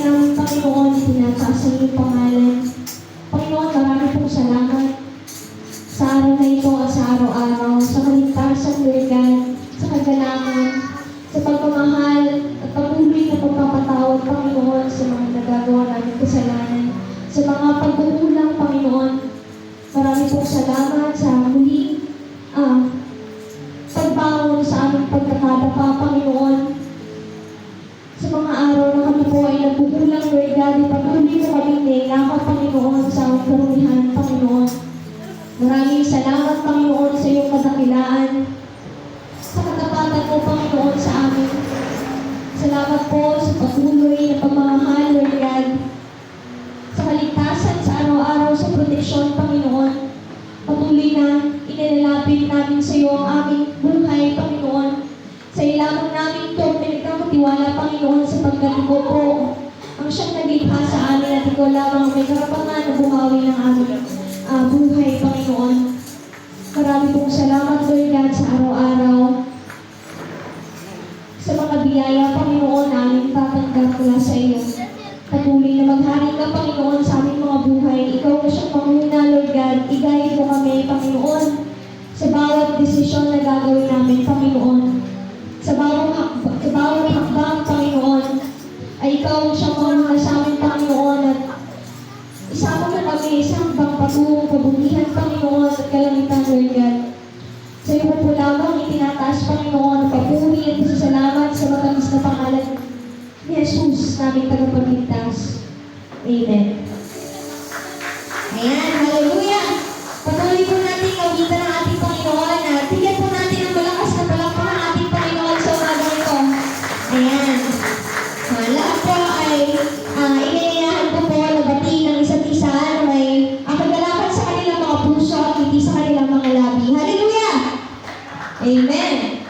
namin, Panginoon, tinataas ang iyong pangalan. Panginoon, marami pong salamat sa araw na ito at sa araw-araw, sa kaligtasan, Lord God, sa kagalangan, sa pagmamahal at patuloy na pagpapatawad, Panginoon, sa mga nagagawa namin kasalanan, sa mga pagkukulang, Panginoon. Marami pong salamat sa muling pagbangon sa aming pagkakadapa, Panginoon. Sa mga araw na kami po ay nagkukulang, Lord God, patuloy na kami nilakad, Panginoon, sa aming karumihan, Panginoon. Maraming salamat, Panginoon, sa iyong kadakilaan, sa katapatan mo, Panginoon, sa amin. Salamat po sa patuloy na pagmamahal, Lord God, sa kaligtasan sa araw-araw, sa proteksyon, Panginoon. Patuloy na inilalapit namin sa iyo ang aming buhay, Panginoon. Sa ilamang namin ito, pinagkakatiwala, Panginoon, sapagkat ikaw po ang siyang naglikha sa amin at ikaw lamang may karapatan na buhawi ng aming buhay, Panginoon. Marami pong salamat, Lord God, sa araw-araw. Sa mga biyaya, Panginoon, namin tatanggap mula sa iyo. Patuloy na maghari ka, Panginoon, sa aming mga buhay. Ikaw na siyang panguna, Lord God. I-guide mo kami, Panginoon, sa bawat desisyon na gagawin namin, Panginoon. Sa bawat hakbang, Panginoon, ay ikaw ang siyang panguna sa amin, Panginoon, at isama mo kami sa hanggang patungong kabutihan, Panginoon, at kalangitan, Lord God. Sa iyo po lamang itinataas, Panginoon, papuri at pasasalamat sa matamis na pangalan ni Jesus, naming tagapagligtas. Amen. Ayan, hallelujah! Patuloy po natin kawitan ng ating Panginoon at bigyan po natin ng malakas na palakpakan ng ating Panginoon sa umaga ito. Ayan. Lahat po ay ininayahan ko po na bati ng isa't isa na may kagalakan sa kanilang mga puso at hindi sa kanilang mga labi. Hallelujah! Amen!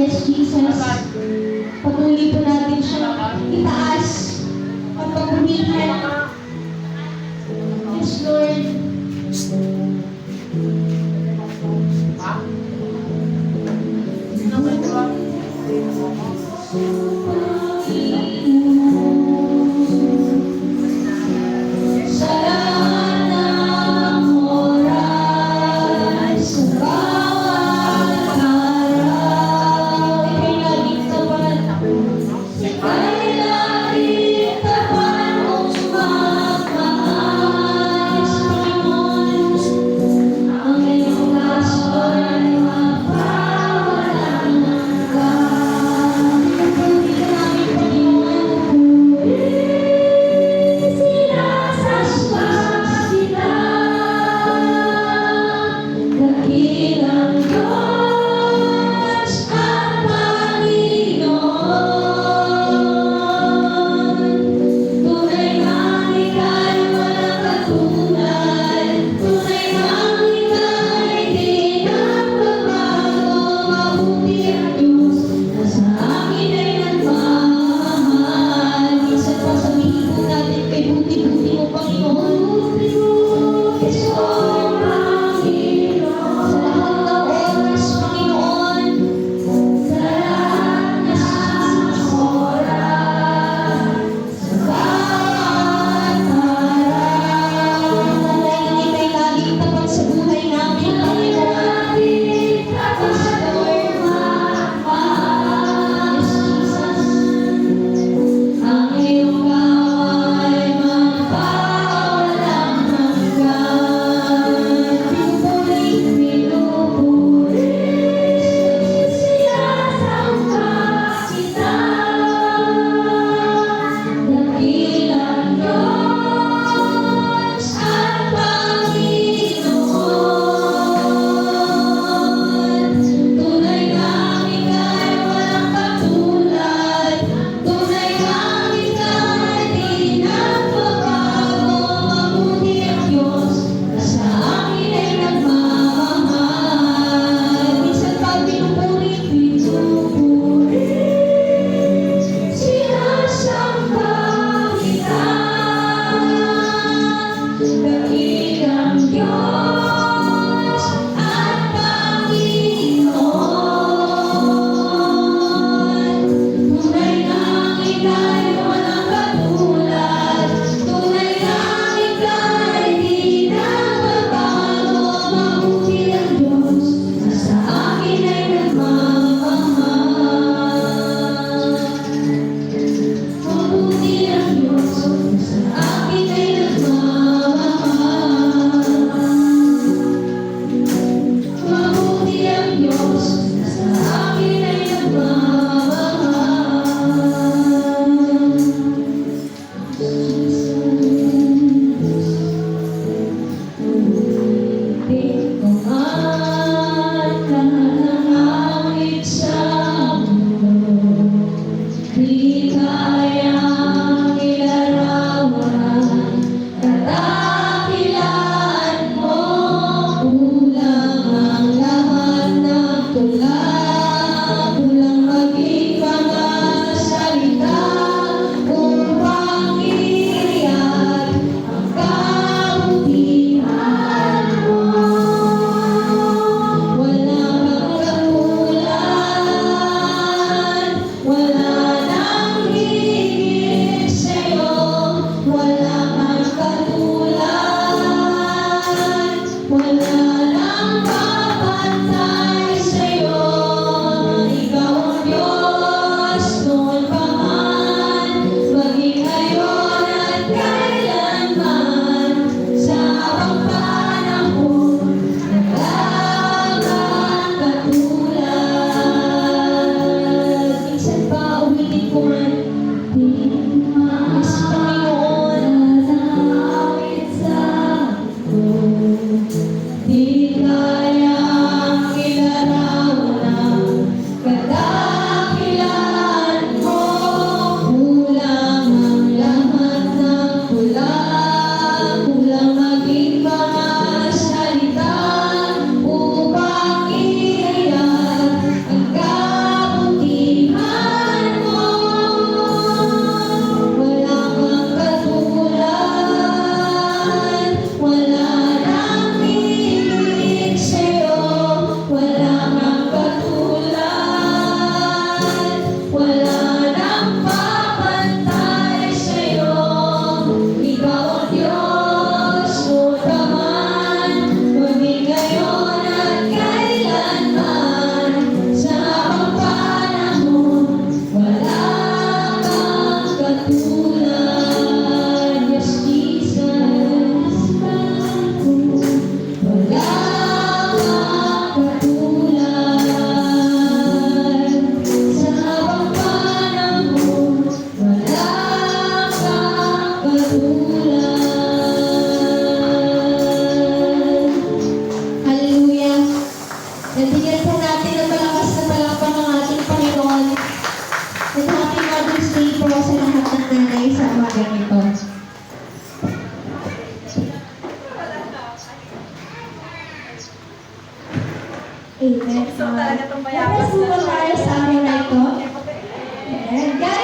Yes, Jesus. Patuloy po natin siya itaas at pagpunihan. Yes, Lord. Sa lahat ng oras, sa bawat araw, ika'y laging tapat. Ika'y laging tapat mong magmahal sa Panginoon. Ang iyong lason ay mapawalang hanggan.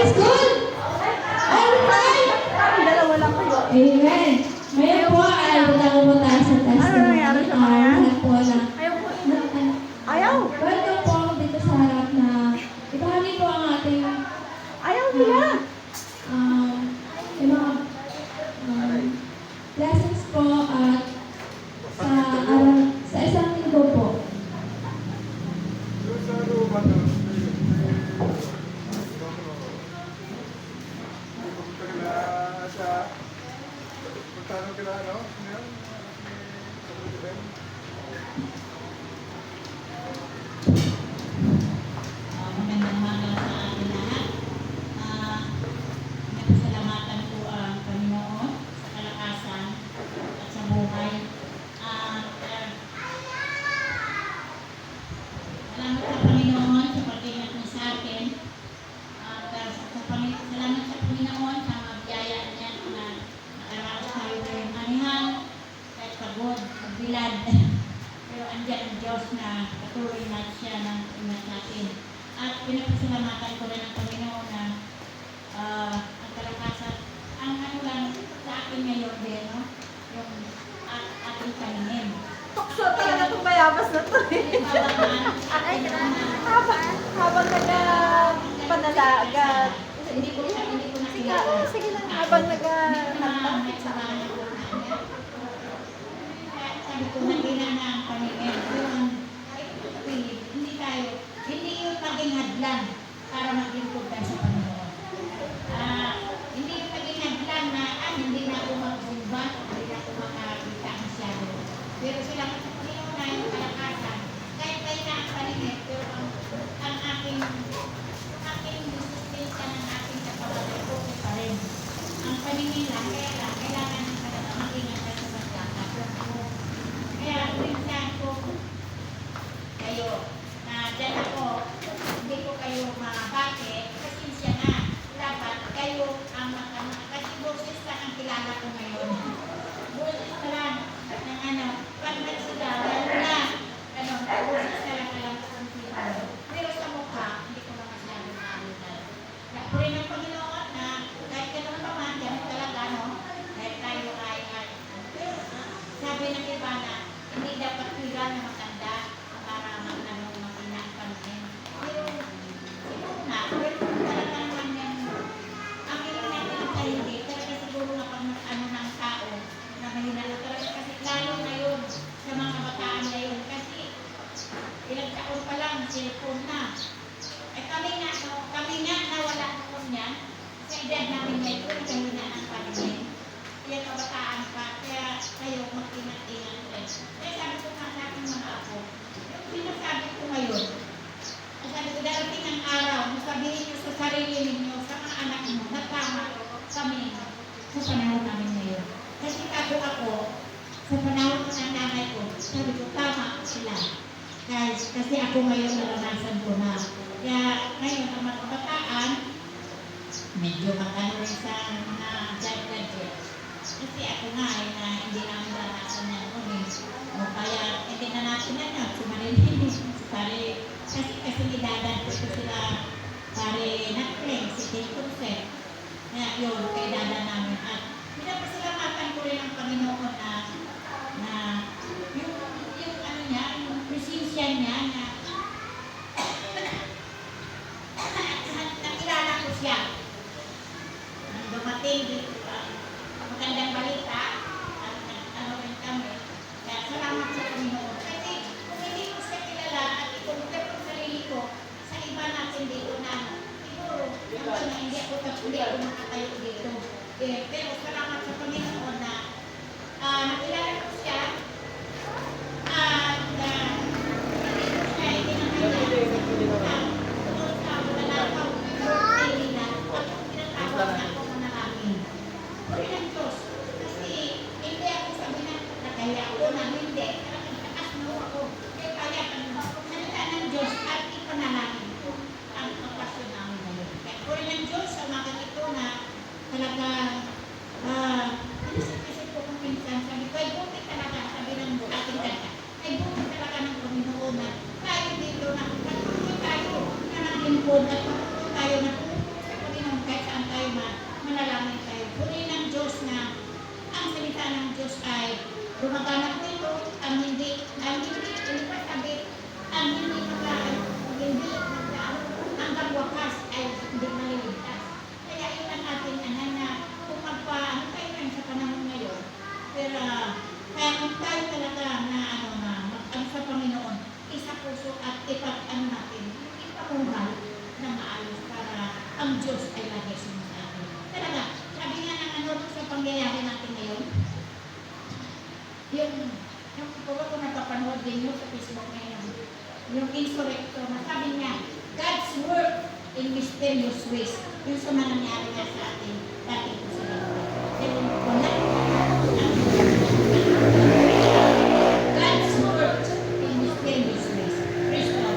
It's good! All the time! Dalawa lang kayo. Amen. Ngayon po ay butang sa testimony. Ano nangyari sa kanya? Lahat po na. Ayaw po. Ayaw. Welcome po ako dito sa harap na ibahagi po ang ating Ayaw nila. yung mga blessings po at sa isang linggo po. Magandang umaga sa ating lahat. Nagpasalamatan po ang Panginoon sa kalakasan at sa buhay. Salamat sa Panginoon sa pag-ingat niya sa akin. Salamat sa Panginoon sa mga biyaya niya na nakaraos tayo ngayong anihan kahit pagod, magbilad. Pero andyan ang Diyos na patuloy na siya ng ingat natin. At pinapasalamatan ko rin ang Panginoon na ang kalakasan, ang ano lang sa akin ngayon din, no? Yung ating paningin. Tukso talaga itong bayabas na to eh. Habang nagpanalagat. Hindi ko na Sige, sige lang. Habang naghanapit sa akin. Sabi ko, nagina na ang paningin. Hindi yung maging hadlan para maglingkod tayo sa Panginoon. Hindi yung maging hadlan na hindi na ako magsimba, hindi na ako makakita masyado. Pero sila sa Panginoon na yung kalakasan. Kahit tayo na ang paningin, pero ang aking resistensya ng aking kapatid ko pa rin. Ang paningin lang, kailangan ng talaga mag-ingat tayo sa pagkakataon ko. Kaya minsan ko kayo na dyan ako, hindi ko kayo mabate, pasensya na. Dapat kayo ang kasi boses lang ang kilala ko ngayon. Boses pa lang ng pag nagsila, boses na lang alam ko kung sino. Pero sa mukha, hindi ko na masyado nakalitan. Nakapuri ng Panginoon na kahit gano'n pa man, gano'n talaga, no? Kahit tayo ay sabi ng iba na hindi dapat pila na matanda para makina ang paningin. Pero siguro na, talaga naman yan, ang ilang natin ay hindi, talaga siguro na pag ng tao na mahina na talaga kasi lalo na yun sa mga bataan na yun kasi ilang taon pa lang, cellphone na. Eh kami nga na wala noon yan, sa edad namin ngayon, kahina ang paningin. Yan kabataan pa, kaya kayo mag-ingat-ingat rin. Kaya sabi ko nga sa aking mga apo, yung sinasabi ko ngayon, sabi ko darating ang araw, masabihin nyo sa sarili ninyo, sa mga anak mo, na tama kami sa panahon namin ngayon. Kasi ako, sa panahon ng nanay ko, sabi ko tama sila. Kasi ako ngayon naranasan ko na. Kaya ngayon ang mga kabataan, medyo magano rin sa mga gadget. Kasi ako nga na hindi namin naranasan yan noon eh. O kaya hindi na natin yan, sumarilin pare, kasi nidadan ko sila pare nakling, si King Concept. Kaya yun, kay dada namin. At pinapasalamatan ko rin ang Panginoon na yung ano niya, yung presensya niya na nakilala ko siya. Nang dumating dito, magandang balita at ano rin kami. Kaya salamat sa Panginoon. Kasi kung hindi ko siya kilala at i-compare ko sarili ko sa iba natin dito na siguro na hindi ako makatayo dito. Pero salamat sa Panginoon na nakilala ko siya at hindi ko siya itinangay tungkol sa malalakaw birthday nila at tinatawag na ako manalangin. Pagkakang Diyos, kasi hindi ako sabi na kaya ako na hindi, takas mo ako. Kaya kaya salita ng Diyos at ipanalangin ko ang kapasyon namin ngayon. Kaya puri ng Diyos sa mga ito na talaga inisip-isip ko kung minsan, sabi ko, ay buti talaga, sabi ng ating dada, ay buti talaga ng Panginoon na tayo dito na patuloy tayo na naglingkod at patuloy tayo na pumupunta sa Panginoon ang Diyos ay lagi sumasabi. Talaga, sabi nga ng ano sa pangyayari natin ngayon, yung puro ko napapanood din yun sa Facebook ngayon, yung insurrecto, sabi niya, God's work in mysterious ways. Yung sa mga nangyari nga sa atin, dati po sila. Wala. God's work in mysterious ways. Praise God.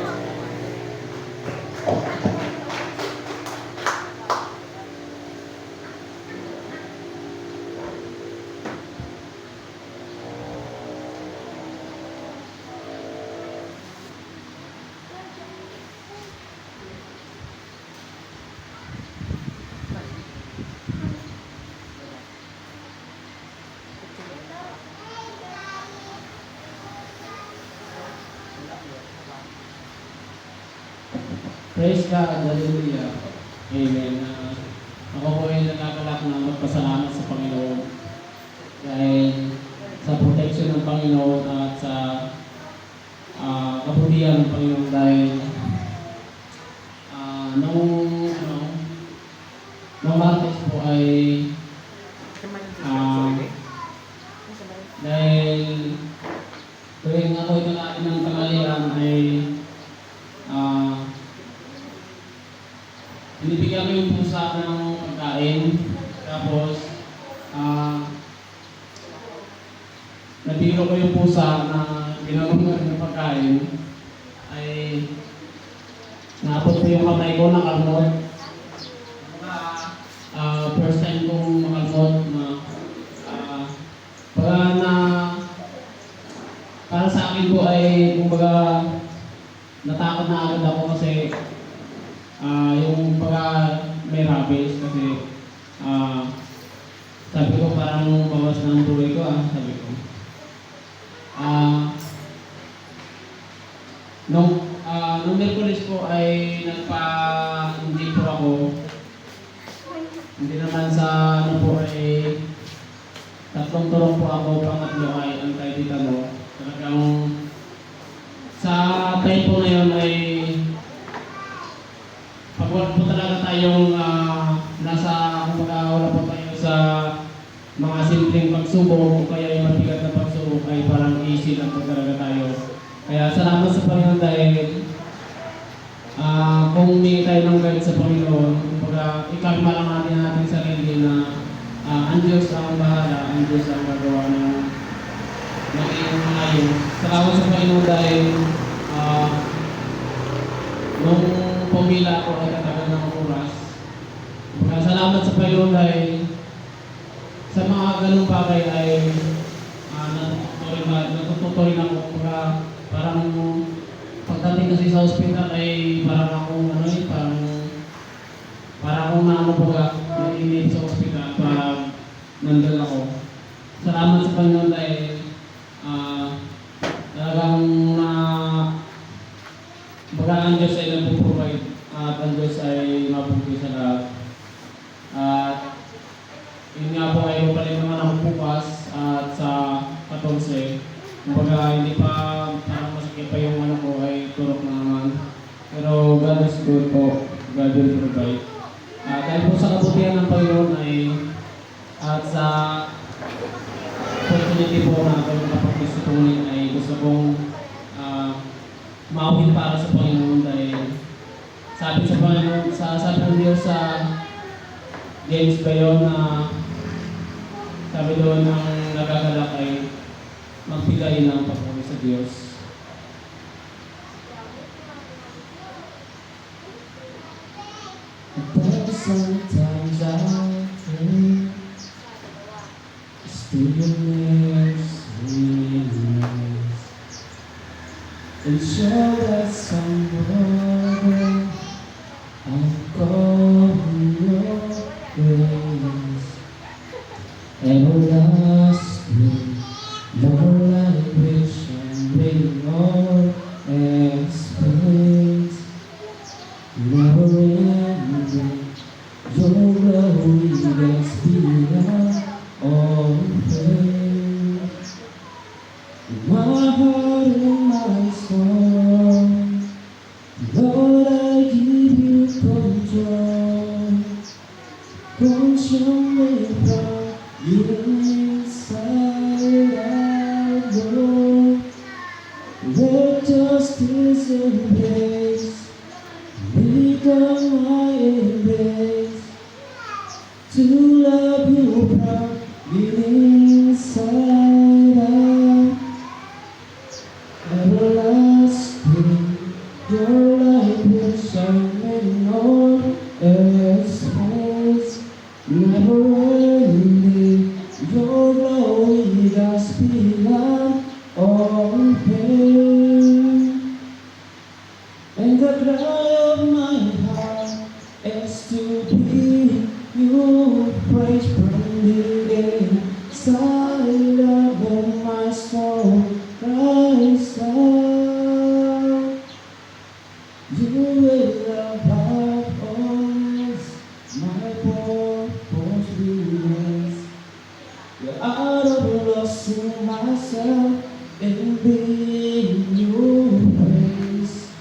Praise God, hallelujah. Amen. Ako po ay nakakalak na magpasalamat sa Panginoon dahil sa protection ng Panginoon at sa kabutihan ng Panginoon dahil nung Martes po ay dahil tuwing ako'y nakain ng tanghalian ay binibigyan ko yung pusa ng pagkain, tapos nabiro ko yung pusa na ginagawa ng pagkain, ay naapot ko yung kamay ko ng kalmot. First time kong makalmot na para sa akin po ay kumbaga natakot na agad ako kasi yung pagka may rabies kasi sabi ko parang bawas na ang buhay ko sabi ko. Nung Merkulis po ay nagpa-inject po ako. Hindi naman sa ano po ay 3 turong po ako, pangatlo ay anti-tetano. Talagang sa time po ngayon ay pag wala po talaga tayong nasa, kumbaga wala po tayo sa mga simpleng pagsubok o kaya yung mabigat na pagsubok ay parang easy lang po talaga tayo. Kaya salamat sa Panginoon dahil kung humingi tayo ng guide sa Panginoon, kumbaga ikalma lang natin sarili na ang Diyos ang bahala, ang Diyos ang gagawa ng magiging maayos. Salamat sa Panginoon dahil nung pumila ko ay katagal ng oras. Salamat sa Panginoon dahil sa mga ganung bagay ay natututo rin ako. Parang pagdating kasi sa ospital ay parang akong naiinip sa ospital pag nandun ako. Salamat sa Panginoon dahil talagang ang Diyos ay nagpo-provide at ang Diyos ay mabuti sa lahat. At yun nga po ay mapalit naman ako bukas at sa 14. Kumbaga hindi pa parang masakit pa yung ano ko ay turok na naman. Pero God is good po. God will provide. Dahil po sa kabutihan ng Panginoon ay at sa opportunity po na ako kapag gusto kong ay gusto kong mauhin para sa Panginoon dahil sabi sa Panginoon, sabi ng Diyos sa James ba yun na sabi doon ng nagagalak ay magbigay ng papuri sa Diyos. But sometimes I think stillness remains and show that somewhere I've gone your grace and lost me. Lord, I wish and bring more expense. Never ending, your glory is beyond all praise. My heart and my soul, Lord, I give you control. inside out door, where justice and grace become my embrace. To love you proudly inside out, everlasting, your light will shine in all earth's face. Never ending, your glory does beyond all pain. And the cry of my heart is to be you praise from the inside of my soul cries out. You will above all my purpose remains. You're out of loss in myself in being your praise.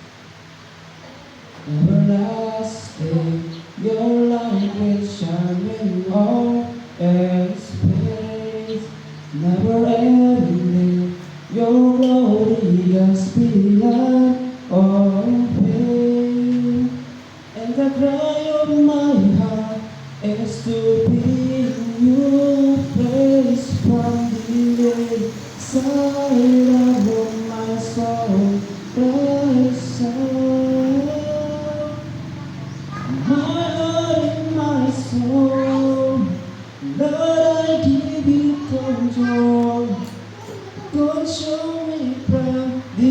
Everlasting, your light will shine in all its place. Never ending, your glory is beyond all pain. And the cry of my heart is to be your praise from the inside of my soul. Cries out. My heart and my soul, Lord, I give you control. Control me from the